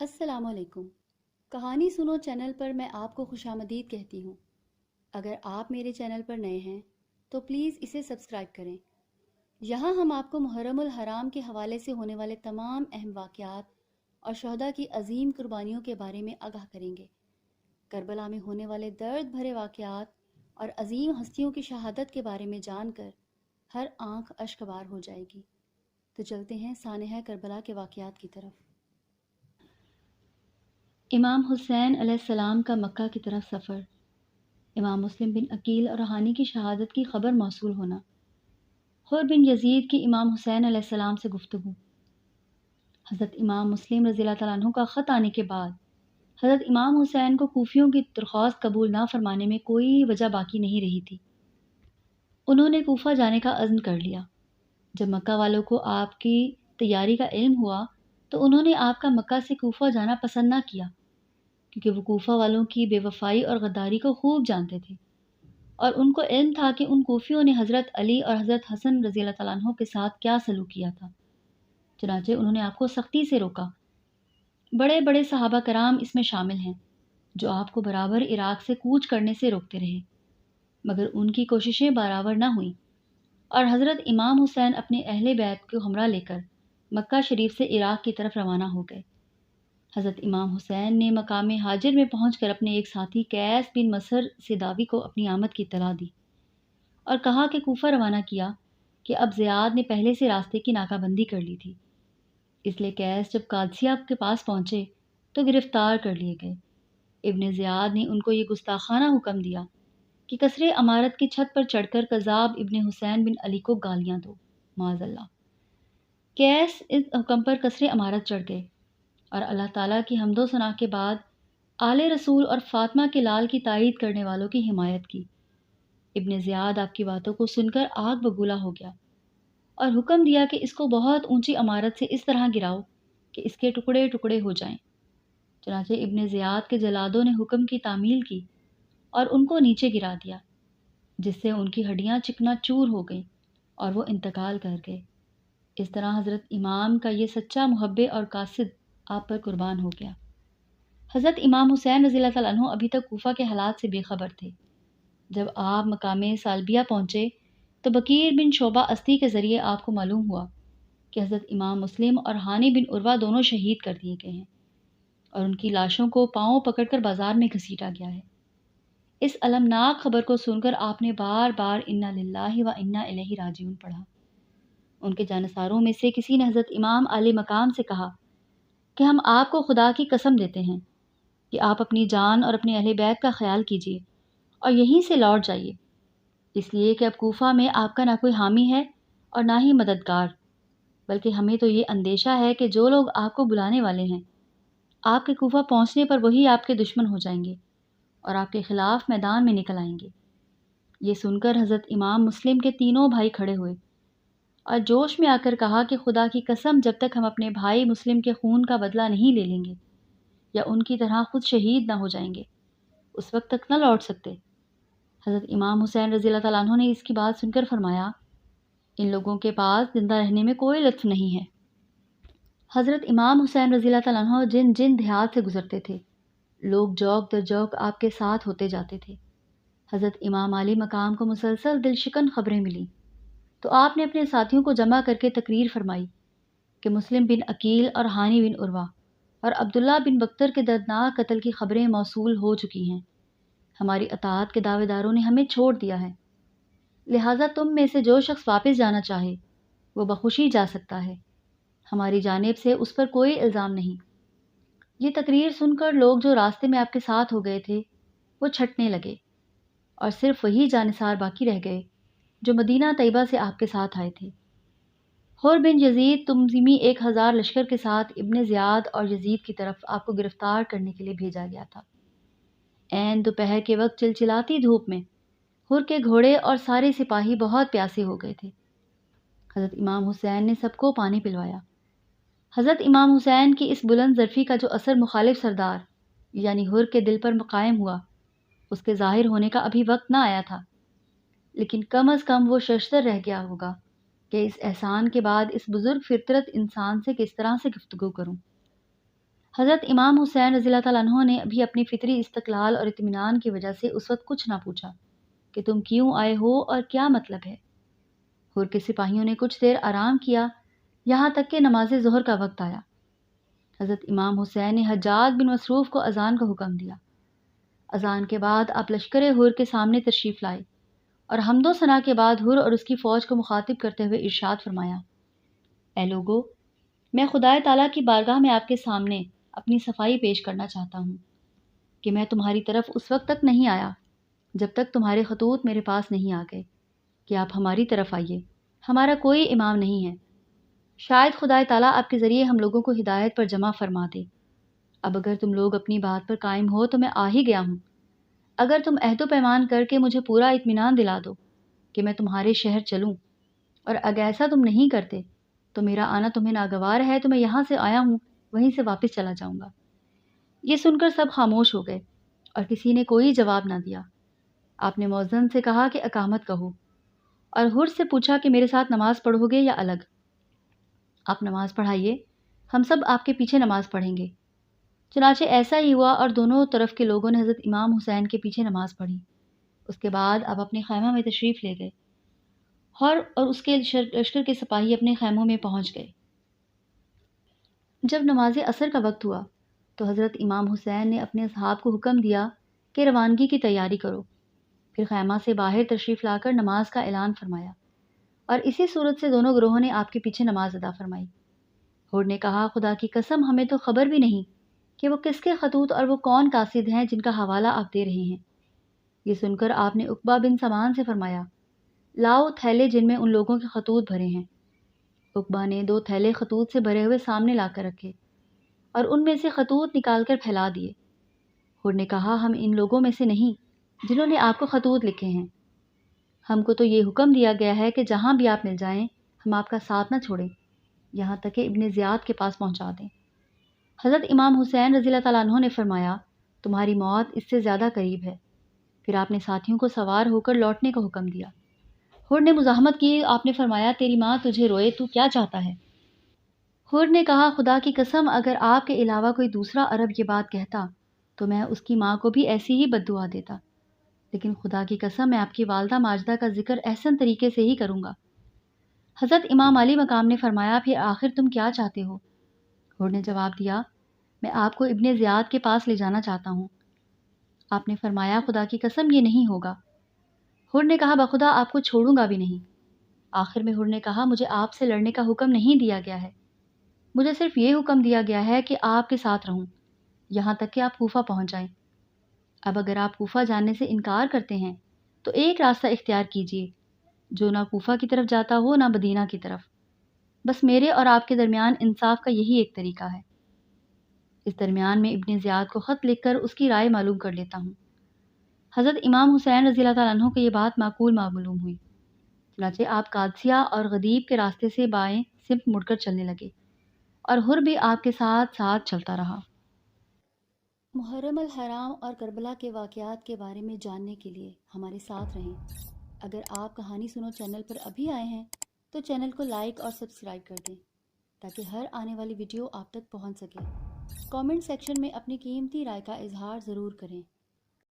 السلام علیکم۔ کہانی سنو چینل پر میں آپ کو خوش آمدید کہتی ہوں۔ اگر آپ میرے چینل پر نئے ہیں تو پلیز اسے سبسکرائب کریں۔ یہاں ہم آپ کو محرم الحرام کے حوالے سے ہونے والے تمام اہم واقعات اور شہداء کی عظیم قربانیوں کے بارے میں آگاہ کریں گے۔ کربلا میں ہونے والے درد بھرے واقعات اور عظیم ہستیوں کی شہادت کے بارے میں جان کر ہر آنکھ اشکبار ہو جائے گی۔ تو چلتے ہیں سانحہ کربلا کے واقعات کی طرف۔ امام حسین علیہ السلام کا مکہ کی طرف سفر، امام مسلم بن عقیل اور ہانی کی شہادت کی خبر موصول ہونا، حر بن یزید کی امام حسین علیہ السلام سے گفتگو۔ حضرت امام مسلم رضی اللہ تعالیٰ عنہ کا خط آنے کے بعد حضرت امام حسین کو کوفیوں کی درخواست قبول نہ فرمانے میں کوئی وجہ باقی نہیں رہی تھی۔ انہوں نے کوفہ جانے کا عزم کر لیا۔ جب مکہ والوں کو آپ کی تیاری کا علم ہوا تو انہوں نے آپ کا مکہ سے کوفہ جانا پسند نہ کیا، کیونکہ وہ کوفہ والوں کی بے وفائی اور غداری کو خوب جانتے تھے، اور ان کو علم تھا کہ ان کوفیوں نے حضرت علی اور حضرت حسن رضی اللہ تعالیٰ عنہ کے ساتھ کیا سلوک کیا تھا۔ چنانچہ انہوں نے آپ کو سختی سے روکا۔ بڑے بڑے صحابہ کرام اس میں شامل ہیں جو آپ کو برابر عراق سے کوچ کرنے سے روکتے رہے، مگر ان کی کوششیں برابر نہ ہوئیں، اور حضرت امام حسین اپنے اہل بیت کو ہمراہ لے کر مکہ شریف سے عراق کی طرف روانہ ہو گئے۔ حضرت امام حسین نے مقام ہاجر میں پہنچ کر اپنے ایک ساتھی قیس بن مسر سداوی کو اپنی آمد کی اطلاع دی اور کہا کہ کوفہ روانہ کیا کہ اب زیاد نے پہلے سے راستے کی ناکہ بندی کر لی تھی، اس لیے قیس جب قادسیہ کے پاس پہنچے تو گرفتار کر لیے گئے۔ ابن زیاد نے ان کو یہ گستاخانہ حکم دیا کہ قصر عمارت کی چھت پر چڑھ کر کذاب ابن حسین بن علی کو گالیاں دو، معاذ اللہ۔ قیس اس حکم پر قصر عمارت چڑھ گئے اور اللہ تعالیٰ کی حمد و ثنا کے بعد آل رسول اور فاطمہ کے لال کی تائید کرنے والوں کی حمایت کی۔ ابن زیاد آپ کی باتوں کو سن کر آگ بگولا ہو گیا اور حکم دیا کہ اس کو بہت اونچی عمارت سے اس طرح گراؤ کہ اس کے ٹکڑے ٹکڑے ہو جائیں۔ چنانچہ ابن زیاد کے جلادوں نے حکم کی تعمیل کی اور ان کو نیچے گرا دیا، جس سے ان کی ہڈیاں چکنا چور ہو گئیں اور وہ انتقال کر گئے۔ اس طرح حضرت امام کا یہ سچا محب اور قاصد آپ پر قربان ہو گیا۔ حضرت امام حسین رضی اللہ تعالیٰ عنہ ابھی تک کوفہ کے حالات سے بے خبر تھے۔ جب آپ مقام سالبیہ پہنچے تو بکیر بن شعبہ اسدی کے ذریعے آپ کو معلوم ہوا کہ حضرت امام مسلم اور ہانی بن عروہ دونوں شہید کر دیے گئے ہیں اور ان کی لاشوں کو پاؤں پکڑ کر بازار میں گھسیٹا گیا ہے۔ اس المناک خبر کو سن کر آپ نے بار بار انا للہ و انا الیہ راجعون پڑھا۔ ان کے جانثاروں میں سے کسی نے حضرت امام علی مقام سے کہا کہ ہم آپ کو خدا کی قسم دیتے ہیں کہ آپ اپنی جان اور اپنے اہل بیت کا خیال کیجیے اور یہیں سے لوٹ جائیے، اس لیے کہ اب کوفہ میں آپ کا نہ کوئی حامی ہے اور نہ ہی مددگار، بلکہ ہمیں تو یہ اندیشہ ہے کہ جو لوگ آپ کو بلانے والے ہیں آپ کے کوفہ پہنچنے پر وہی آپ کے دشمن ہو جائیں گے اور آپ کے خلاف میدان میں نکل آئیں گے۔ یہ سن کر حضرت امام مسلم کے تینوں بھائی کھڑے ہوئے اور جوش میں آ کر کہا کہ خدا کی قسم جب تک ہم اپنے بھائی مسلم کے خون کا بدلہ نہیں لے لیں گے یا ان کی طرح خود شہید نہ ہو جائیں گے اس وقت تک نہ لوٹ سکتے۔ حضرت امام حسین رضی اللہ تعالیٰ عنہ نے اس کی بات سن کر فرمایا، ان لوگوں کے پاس زندہ رہنے میں کوئی لطف نہیں ہے۔ حضرت امام حسین رضی اللہ تعالیٰ عنہ جن جن دیہات سے گزرتے تھے لوگ جوک در جوک آپ کے ساتھ ہوتے جاتے تھے۔ حضرت امام علی مقام کو مسلسل دل شکن خبریں ملیں تو آپ نے اپنے ساتھیوں کو جمع کر کے تقریر فرمائی کہ مسلم بن عقیل اور ہانی بن عروہ اور عبداللہ بن بکتر کے دردناک قتل کی خبریں موصول ہو چکی ہیں۔ ہماری اطاعت کے دعوے داروں نے ہمیں چھوڑ دیا ہے، لہٰذا تم میں سے جو شخص واپس جانا چاہے وہ بخوشی جا سکتا ہے، ہماری جانب سے اس پر کوئی الزام نہیں۔ یہ تقریر سن کر لوگ جو راستے میں آپ کے ساتھ ہو گئے تھے وہ چھٹنے لگے اور صرف وہی جانثار باقی رہ گئے جو مدینہ طیبہ سے آپ کے ساتھ آئے تھے۔ حر بن یزید تمزمی 1000 لشکر کے ساتھ ابن زیاد اور یزید کی طرف آپ کو گرفتار کرنے کے لیے بھیجا گیا تھا۔ عین دوپہر کے وقت چلچلاتی دھوپ میں حر کے گھوڑے اور سارے سپاہی بہت پیاسے ہو گئے تھے۔ حضرت امام حسین نے سب کو پانی پلوایا۔ حضرت امام حسین کی اس بلند ظرفی کا جو اثر مخالف سردار یعنی حر کے دل پر قائم ہوا اس کے ظاہر ہونے کا ابھی وقت نہ آیا تھا، لیکن کم از کم وہ ششدر رہ گیا ہوگا کہ اس احسان کے بعد اس بزرگ فطرت انسان سے کس طرح سے گفتگو کروں۔ حضرت امام حسین رضی اللہ تعالیٰ عنہ نے ابھی اپنی فطری استقلال اور اطمینان کی وجہ سے اس وقت کچھ نہ پوچھا کہ تم کیوں آئے ہو اور کیا مطلب ہے۔ حور کے سپاہیوں نے کچھ دیر آرام کیا، یہاں تک کہ نماز ظہر کا وقت آیا۔ حضرت امام حسین نے حجاج بن مصروف کو اذان کا حکم دیا۔ اذان کے بعد آپ لشکر حر کے سامنے تشریف لائے اور حمد و ثنا کے بعد حر اور اس کی فوج کو مخاطب کرتے ہوئے ارشاد فرمایا، اے لوگو، میں خدائے تعالیٰ کی بارگاہ میں آپ کے سامنے اپنی صفائی پیش کرنا چاہتا ہوں کہ میں تمہاری طرف اس وقت تک نہیں آیا جب تک تمہارے خطوط میرے پاس نہیں آ گئے کہ آپ ہماری طرف آئیے، ہمارا کوئی امام نہیں ہے۔ شاید خدائے تعالیٰ آپ کے ذریعے ہم لوگوں کو ہدایت پر جمع فرما دے۔ اب اگر تم لوگ اپنی بات پر قائم ہو تو میں آ ہی گیا ہوں۔ اگر تم عہد و پیمان کر کے مجھے پورا اطمینان دلا دو کہ میں تمہارے شہر چلوں، اور اگر ایسا تم نہیں کرتے تو میرا آنا تمہیں ناگوار ہے تو میں یہاں سے آیا ہوں وہیں سے واپس چلا جاؤں گا۔ یہ سن کر سب خاموش ہو گئے اور کسی نے کوئی جواب نہ دیا۔ آپ نے مؤذن سے کہا کہ اقامت کہو، اور حر سے پوچھا کہ میرے ساتھ نماز پڑھو گے یا الگ؟ آپ نماز پڑھائیے، ہم سب آپ کے پیچھے نماز پڑھیں گے۔ چنانچہ ایسا ہی ہوا اور دونوں طرف کے لوگوں نے حضرت امام حسین کے پیچھے نماز پڑھی۔ اس کے بعد آپ اپنے خیمہ میں تشریف لے گئے اور اس کے لشکر کے سپاہی اپنے خیموں میں پہنچ گئے۔ جب نماز عصر کا وقت ہوا تو حضرت امام حسین نے اپنے اصحاب کو حکم دیا کہ روانگی کی تیاری کرو، پھر خیمہ سے باہر تشریف لا کر نماز کا اعلان فرمایا، اور اسی صورت سے دونوں گروہوں نے آپ کے پیچھے نماز ادا فرمائی۔ حور نے کہا، خدا کی قسم ہمیں تو خبر بھی نہیں کہ وہ کس کے خطوط اور وہ کون قاصد ہیں جن کا حوالہ آپ دے رہے ہیں۔ یہ سن کر آپ نے عقبہ بن سامان سے فرمایا، لاؤ تھیلے جن میں ان لوگوں کے خطوط بھرے ہیں۔ عقبہ نے 2 تھیلے خطوط سے بھرے ہوئے سامنے لا کر رکھے اور ان میں سے خطوط نکال کر پھیلا دیے۔ حور نے کہا، ہم ان لوگوں میں سے نہیں جنہوں نے آپ کو خطوط لکھے ہیں۔ ہم کو تو یہ حکم دیا گیا ہے کہ جہاں بھی آپ مل جائیں ہم آپ کا ساتھ نہ چھوڑیں، یہاں تک کہ ابن زیاد کے پاس پہنچا دیں۔ حضرت امام حسین رضی اللہ تعالیٰ عنہ نے فرمایا، تمہاری موت اس سے زیادہ قریب ہے۔ پھر آپ نے ساتھیوں کو سوار ہو کر لوٹنے کا حکم دیا۔ حور نے مزاحمت کی، آپ نے فرمایا، تیری ماں تجھے روئے، تو کیا چاہتا ہے؟ حور نے کہا، خدا کی قسم اگر آپ کے علاوہ کوئی دوسرا عرب یہ بات کہتا تو میں اس کی ماں کو بھی ایسی ہی بد دعا دیتا، لیکن خدا کی قسم میں آپ کی والدہ ماجدہ کا ذکر احسن طریقے سے ہی کروں گا۔ حضرت امام علی مقام نے فرمایا، پھر آخر تم کیا چاہتے ہو؟ حور نے جواب دیا، میں آپ کو ابن زیاد کے پاس لے جانا چاہتا ہوں۔ آپ نے فرمایا، خدا کی قسم یہ نہیں ہوگا۔ حور نے کہا، بخدا آپ کو چھوڑوں گا بھی نہیں۔ آخر میں حور نے کہا، مجھے آپ سے لڑنے کا حکم نہیں دیا گیا ہے، مجھے صرف یہ حکم دیا گیا ہے کہ آپ کے ساتھ رہوں یہاں تک کہ آپ کوفہ پہنچ جائیں۔ اب اگر آپ کوفہ جانے سے انکار کرتے ہیں تو ایک راستہ اختیار کیجیے جو نہ کوفہ کی طرف جاتا ہو نہ مدینہ کی طرف۔ بس میرے اور آپ کے درمیان انصاف کا یہی ایک طریقہ ہے۔ اس درمیان میں ابن زیاد کو خط لکھ کر اس کی رائے معلوم کر لیتا ہوں۔ حضرت امام حسین رضی اللہ تعالیٰ عنہ کو یہ بات معقول معلوم ہوئی، چنانچہ آپ قادسیہ اور غدیب کے راستے سے بائیں سمت مڑ کر چلنے لگے، اور حر بھی آپ کے ساتھ ساتھ چلتا رہا۔ محرم الحرام اور کربلا کے واقعات کے بارے میں جاننے کے لیے ہمارے ساتھ رہیں۔ اگر آپ کہانی سنو چینل پر ابھی آئے ہیں تو چینل کو لائک اور سبسکرائب کر دیں تاکہ ہر آنے والی ویڈیو آپ تک پہنچ سکے۔ کامنٹ سیکشن میں اپنی قیمتی رائے کا اظہار ضرور کریں۔